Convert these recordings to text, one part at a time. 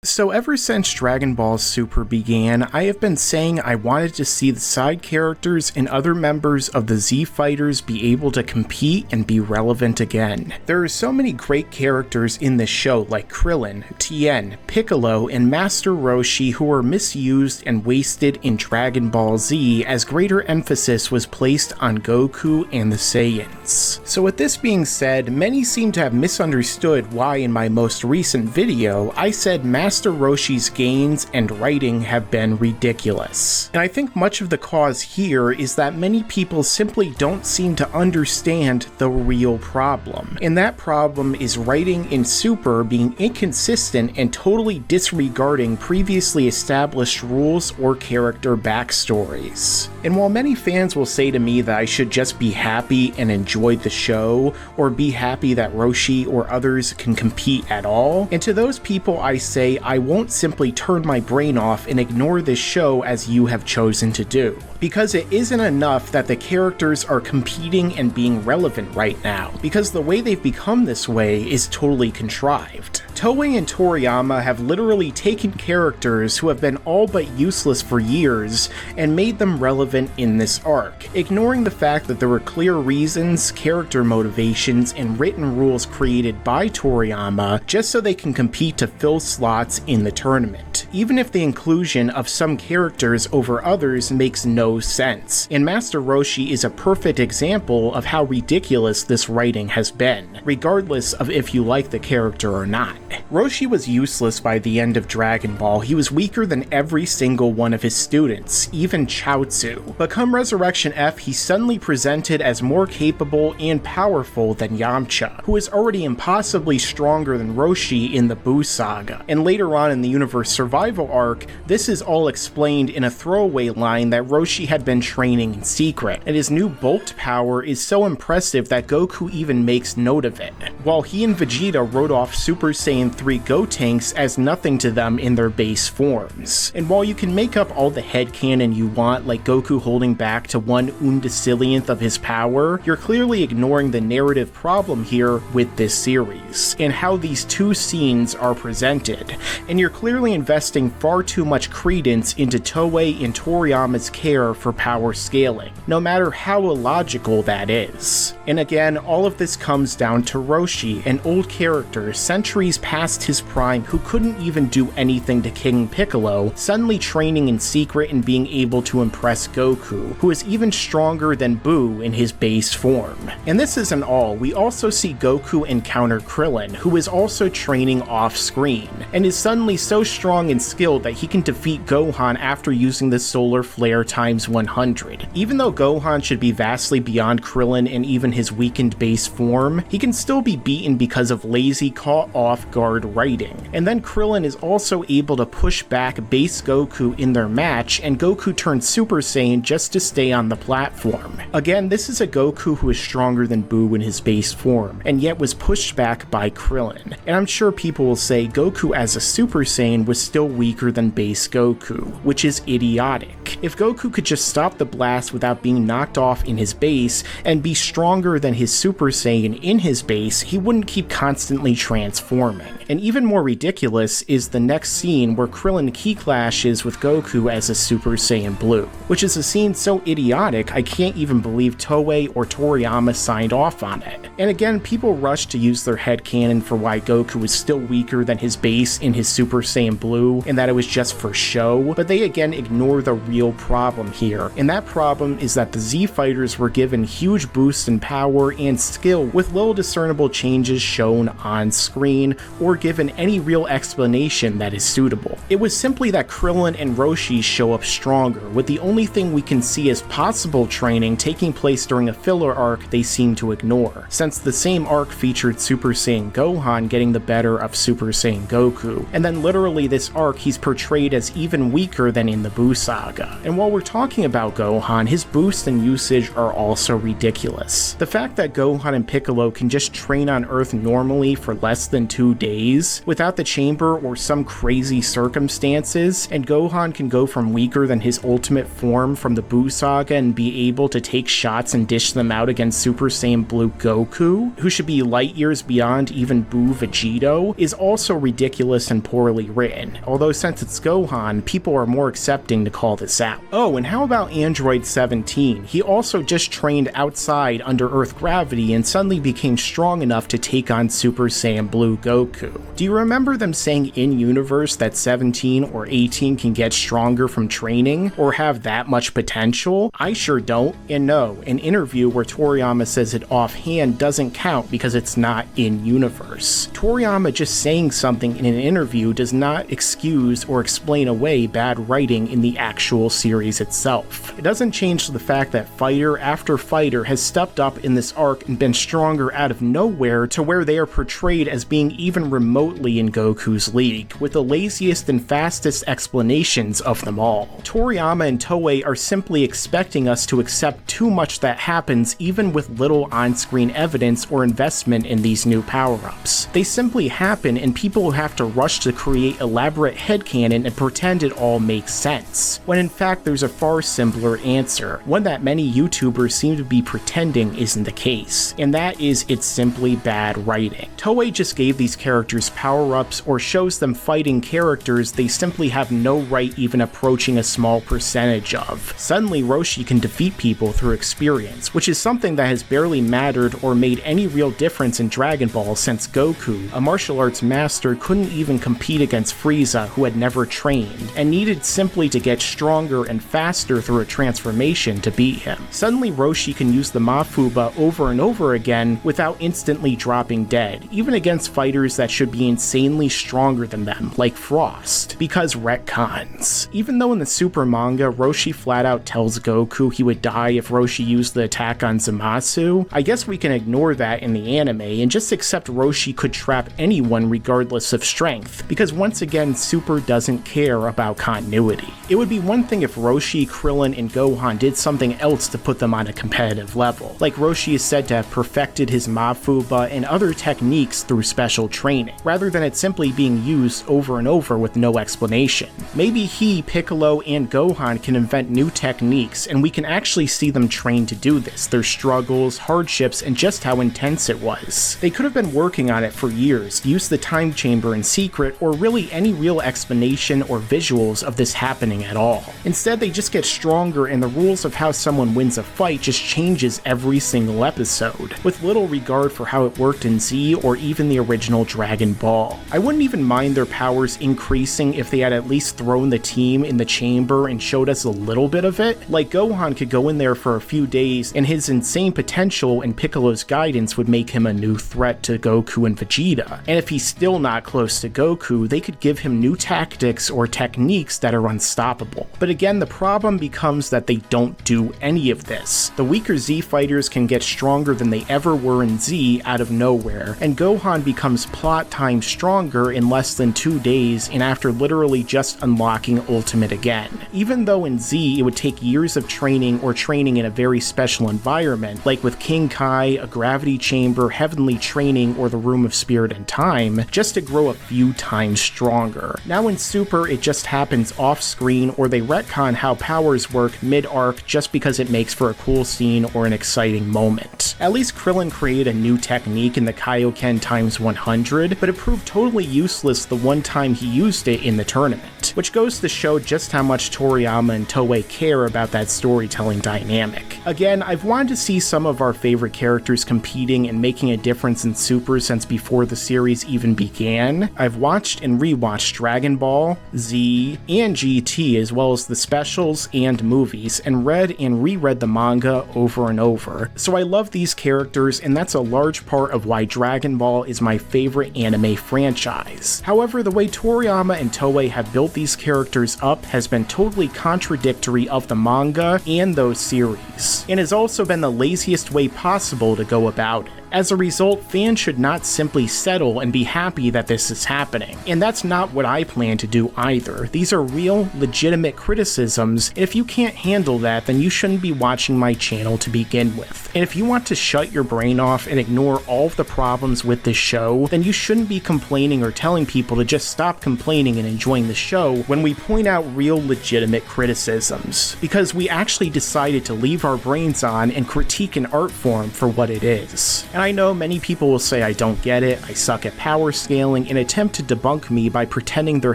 So ever since Dragon Ball Super began, I have been saying I wanted to see the side characters and other members of the Z Fighters be able to compete and be relevant again. There are so many great characters in this show like Krillin, Tien, Piccolo, and Master Roshi who were misused and wasted in Dragon Ball Z as greater emphasis was placed on Goku and the Saiyans. So with this being said, many seem to have misunderstood why in my most recent video I said Master Roshi's gains and writing have been ridiculous. And I think much of the cause here is that many people simply don't seem to understand the real problem. And that problem is writing in Super being inconsistent and totally disregarding previously established rules or character backstories. And while many fans will say to me that I should just be happy and enjoy the show, or be happy that Roshi or others can compete at all, and to those people I say I won't simply turn my brain off and ignore this show as you have chosen to do. Because it isn't enough that the characters are competing and being relevant right now, because the way they've become this way is totally contrived. Toei and Toriyama have literally taken characters who have been all but useless for years and made them relevant in this arc, ignoring the fact that there were clear reasons, character motivations, and written rules created by Toriyama just so they can compete to fill slots in the tournament, even if the inclusion of some characters over others makes no sense. And Master Roshi is a perfect example of how ridiculous this writing has been, regardless of if you like the character or not. Roshi was useless by the end of Dragon Ball. He was weaker than every single one of his students, even Chaozu. But come Resurrection F, he's suddenly presented as more capable and powerful than Yamcha, who is already impossibly stronger than Roshi in the Buu saga. And later on in the Universe Survival arc, this is all explained in a throwaway line that Roshi had been training in secret, and his new bulked power is so impressive that Goku even makes note of it, while he and Vegeta wrote off Super Saiyan 3 Gotenks as nothing to them in their base forms. And while you can make up all the headcanon you want, like Goku holding back to 1 undecillionth of his power, you're clearly ignoring the narrative problem here with this series, and how these two scenes are presented, and you're clearly investing far too much credence into Toei and Toriyama's care for power scaling, no matter how illogical that is. And again, all of this comes down to Roshi, an old character centuries past his prime who couldn't even do anything to King Piccolo, suddenly training in secret and being able to impress Goku, who is even stronger than Buu in his base form. And this isn't all, we also see Goku encounter Krillin, who is also training off-screen, and is suddenly so strong and skilled that he can defeat Gohan after using the Solar Flare times 100. Even though Gohan should be vastly beyond Krillin and even his weakened base form, he can still be beaten because of lazy caught off guard writing. And then Krillin is also able to push back base Goku in their match, and Goku turns Super Saiyan just to stay on the platform. Again, this is a Goku who is stronger than Buu in his base form, and yet was pushed back by Krillin. And I'm sure people will say Goku as a Super Saiyan was still weaker than base Goku, which is idiotic. If Goku could just stop the blast without being knocked off in his base, and be stronger than his Super Saiyan in his base, he wouldn't keep constantly transforming. And even more ridiculous is the next scene where Krillin key clashes with Goku as a Super Saiyan Blue, which is a scene so idiotic I can't even believe Toei or Toriyama signed off on it. And again, people rush to use their headcanon for why Goku is still weaker than his base in his Super Saiyan Blue, and that it was just for show, but they again ignore the real problem here, and that problem is that the Z Fighters were given huge boosts in power and skill with little discernible changes shown on screen, or given any real explanation that is suitable. It was simply that Krillin and Roshi show up stronger, with the only thing we can see as possible training taking place during a filler arc they seem to ignore, since the same arc featured Super Saiyan Gohan getting the better of Super Saiyan Goku, and then literally this arc he's portrayed as even weaker than in the Buu saga. And while we're talking about Gohan, his boost and usage are also ridiculous. The fact that Gohan and Piccolo can just train on Earth normally for less than 2 days freeze without the chamber or some crazy circumstances, and Gohan can go from weaker than his ultimate form from the Buu Saga and be able to take shots and dish them out against Super Saiyan Blue Goku, who should be light years beyond even Buu Vegito, is also ridiculous and poorly written, although since it's Gohan, people are more accepting to call this out. Oh, and how about Android 17? He also just trained outside under Earth gravity and suddenly became strong enough to take on Super Saiyan Blue Goku. Do you remember them saying in-universe that 17 or 18 can get stronger from training, or have that much potential? I sure don't, and no, an interview where Toriyama says it offhand doesn't count because it's not in-universe. Toriyama just saying something in an interview does not excuse or explain away bad writing in the actual series itself. It doesn't change the fact that fighter after fighter has stepped up in this arc and been stronger out of nowhere to where they are portrayed as being even remotely in Goku's league, with the laziest and fastest explanations of them all. Toriyama and Toei are simply expecting us to accept too much that happens even with little on-screen evidence or investment in these new power-ups. They simply happen and people have to rush to create elaborate headcanon and pretend it all makes sense, when in fact there's a far simpler answer, one that many YouTubers seem to be pretending isn't the case, and that is it's simply bad writing. Toei just gave these characters power-ups or shows them fighting characters they simply have no right even approaching a small percentage of. Suddenly Roshi can defeat people through experience, which is something that has barely mattered or made any real difference in Dragon Ball since Goku, a martial arts master, couldn't even compete against Frieza, who had never trained, and needed simply to get stronger and faster through a transformation to beat him. Suddenly Roshi can use the Mafuba over and over again without instantly dropping dead, even against fighters that should be insanely stronger than them, like Frost, because retcons. Even though in the Super manga, Roshi flat out tells Goku he would die if Roshi used the attack on Zamasu, I guess we can ignore that in the anime and just accept Roshi could trap anyone regardless of strength, because once again, Super doesn't care about continuity. It would be one thing if Roshi, Krillin, and Gohan did something else to put them on a competitive level, like Roshi is said to have perfected his Mafuba and other techniques through special training, rather than it simply being used over and over with no explanation. Maybe he, Piccolo, and Gohan can invent new techniques, and we can actually see them trained to do this, their struggles, hardships, and just how intense it was. They could have been working on it for years, used the time chamber in secret, or really any real explanation or visuals of this happening at all. Instead, they just get stronger and the rules of how someone wins a fight just changes every single episode, with little regard for how it worked in Z or even the original Dragon Ball. I wouldn't even mind their powers increasing if they had at least thrown the team in the chamber and showed us a little bit of it. Like Gohan could go in there for a few days and his insane potential and Piccolo's guidance would make him a new threat to Goku and Vegeta. And if he's still not close to Goku, they could give him new tactics or techniques that are unstoppable. But again, the problem becomes that they don't do any of this. The weaker Z fighters can get stronger than they ever were in Z out of nowhere, and Gohan becomes plot time stronger in less than 2 days and after literally just unlocking Ultimate again. Even though in Z it would take years of training or training in a very special environment, like with King Kai, a gravity chamber, heavenly training, or the Room of Spirit and Time, just to grow a few times stronger. Now in Super, it just happens off-screen, or they retcon how powers work mid-arc just because it makes for a cool scene or an exciting moment. At least Krillin created a new technique in the Kaioken times 100, but it proved totally useless the one time he used it in the tournament, which goes to show just how much Toriyama and Toei care about that storytelling dynamic. Again, I've wanted to see some of our favorite characters competing and making a difference in Super since before the series even began. I've watched and rewatched Dragon Ball, Z, and GT, as well as the specials and movies, and read and reread the manga over and over. So I love these characters, and that's a large part of why Dragon Ball is my favorite anime franchise. However, the way Toriyama and Toei have built these characters up has been totally contradictory of the manga and those series, and has also been the laziest way possible to go about it. As a result, fans should not simply settle and be happy that this is happening. And that's not what I plan to do either. These are real, legitimate criticisms, and if you can't handle that, then you shouldn't be watching my channel to begin with. And if you want to shut your brain off and ignore all of the problems with this show, then you shouldn't be complaining or telling people to just stop complaining and enjoying the show when we point out real, legitimate criticisms. Because we actually decided to leave our brains on and critique an art form for what it is. And I know many people will say I don't get it, I suck at power scaling, and attempt to debunk me by pretending their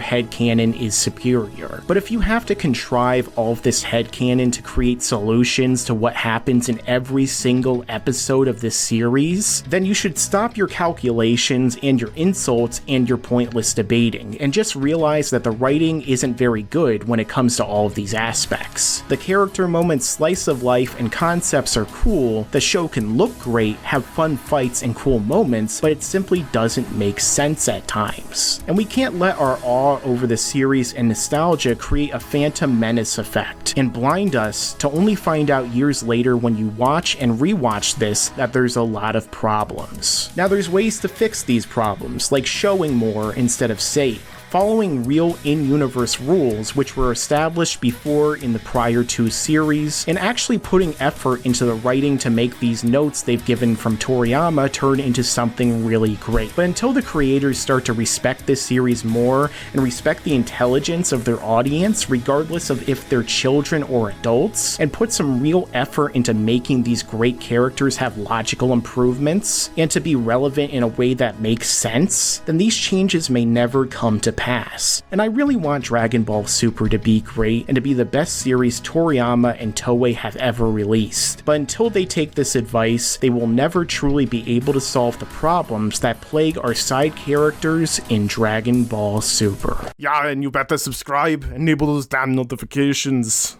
headcanon is superior. But if you have to contrive all of this headcanon to create solutions to what happens in every single episode of this series, then you should stop your calculations and your insults and your pointless debating, and just realize that the writing isn't very good when it comes to all of these aspects. The character moments, slice of life, and concepts are cool, the show can look great, have fun fights and cool moments, but it simply doesn't make sense at times. And we can't let our awe over the series and nostalgia create a Phantom Menace effect, and blind us to only find out years later when you watch and rewatch this that there's a lot of problems. Now there's ways to fix these problems, like showing more instead of saying, following real in-universe rules which were established before in the prior two series, and actually putting effort into the writing to make these notes they've given from Toriyama turn into something really great. But until the creators start to respect this series more and respect the intelligence of their audience, regardless of if they're children or adults, and put some real effort into making these great characters have logical improvements and to be relevant in a way that makes sense, then these changes may never come to pass. And I really want Dragon Ball Super to be great and to be the best series Toriyama and Toei have ever released. But until they take this advice, they will never truly be able to solve the problems that plague our side characters in Dragon Ball Super. Yeah, and you better subscribe, enable those damn notifications.